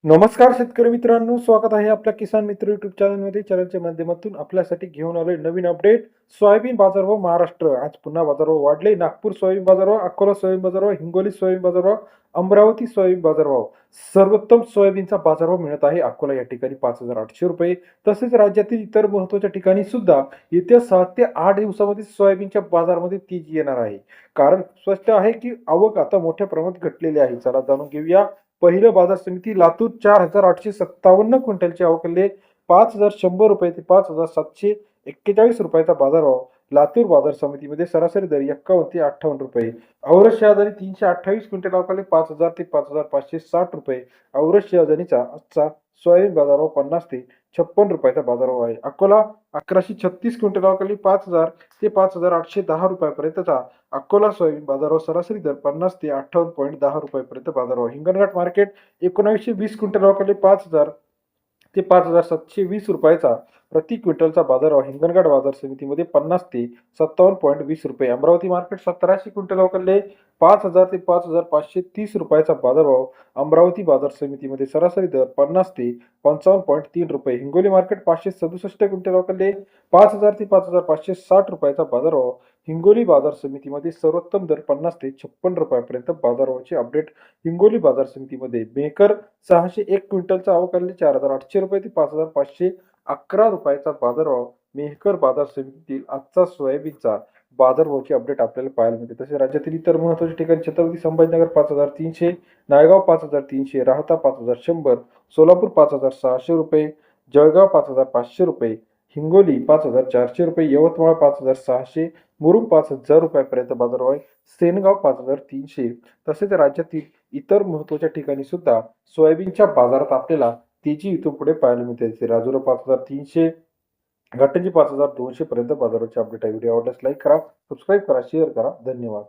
नमस्कार शेतकरी मित्रांनो, स्वागत आहे आपल्या किसान मित्र युट्यूब चॅनलमध्ये. चॅनलच्या माध्यमातून आपल्यासाठी घेऊन आलोय नवीन अपडेट. सोयाबीन बाजारभाव महाराष्ट्र. आज पुन्हा बाजारभाव वाढले. नागपूर सोयाबीन बाजारभाव, अकोला सोयाबीन बाजारभाव, हिंगोली सोयाबीन बाजारभाव, अमरावती सोयाबीन बाजारभाव. सर्वोत्तम सोयाबीनचा बाजारभाव मिळत आहे अकोला या ठिकाणी 5,800 रुपये. तसेच राज्यातील इतर महत्त्वाच्या ठिकाणी सुद्धा येत्या 7 ते 8 दिवसामध्ये सोयाबीनच्या बाजारामध्ये तेजी येणार आहे. कारण स्पष्ट आहे की आवक आता मोठ्या प्रमाणात घटलेली आहे. चला जाणून घेऊया. पहिलं बाजार समिती लातूर 4,857 क्विंटलची आवकले 5,100 रुपये ते 5,741 रुपयाचा बाजारभाव. लातूर बाजार समितीमध्ये सरासरी दर 51 ते 58 रुपये. औरच शहादानी 328 क्विंटल आवकले 5,000 ते 5,560 रुपये. औरच शहादानीचा आजचा सोयाबीन बाजारभाव 50 ते 56 रुपयाचा बाजारभाव आहे. अकोला 1136 क्विंटल आवकले 5,000 ते 5,810 रुपयापर्यंतचा अकोला सोयाबीन बाजारभाव. सरासरी दर 50 ते 58.10 रुपयापर्यंत बाजारभाव. हिंगणघाट मार्केट 1920 क्विंटल आवकले 5,000 ते 5,720 रुपयाचा प्रति क्विंटलचा बाजारभाव. हिंगणघाट बाजार समितीमध्ये 50 ते 57.20 रुपये. अमरावती मार्केट 1700 क्विंटल आवकले 5,000 ते 5,530 रुपयाचा बाजारभाव. अमरावती बाजार समितीमध्ये सरासरी दर 50 ते 55.3 रुपये. हिंगोली मार्केट 567 क्विंटल आवकले 5,000 ते 5,560 रुपयाचा बाजारभाव. हिंगोली बाजार समितीमध्ये सर्वोत्तम दर 50 ते 56 रुपयापर्यंत बाजारभावाचे अपडेट. हिंगोली बाजार समितीमध्ये मेकर 601 क्विंटलचा आवकले 4,800 रुपये ते 5,511 रुपयाचा बाजारभाव. मेहकर बाजार समितीतील आजचा सोयाबीनचा बाजारभावाची अपडेट आपल्याला पाहायला मिळते. तसेच राज्यातील इतर महत्त्वाच्या ठिकाणी छत्रपती संभाजीनगर 5,300, नायगाव 5,300, राहता 5,100, सोलापूर 5,600 रुपये, जळगाव 5,500 रुपये, हिंगोली 5,400 रुपये, यवतमाळ 5,600, मुरुम 5,000 रुपयापर्यंत बाजारभाव आहे. सेनगाव 5,300. तसेच राज्यातील इतर महत्त्वाच्या ठिकाणी सुद्धा सोयाबीनच्या बाजारात आपल्याला तेजी इथून पुढे पाहायला मिळते. राजुरा 5,300, घाटंजी 5,200 पर्यंत बाजाराचे अपडेट आहे. व्हिडिओ आवडल्यास लाईक करा, सबस्क्राईब करा, शेअर करा. धन्यवाद.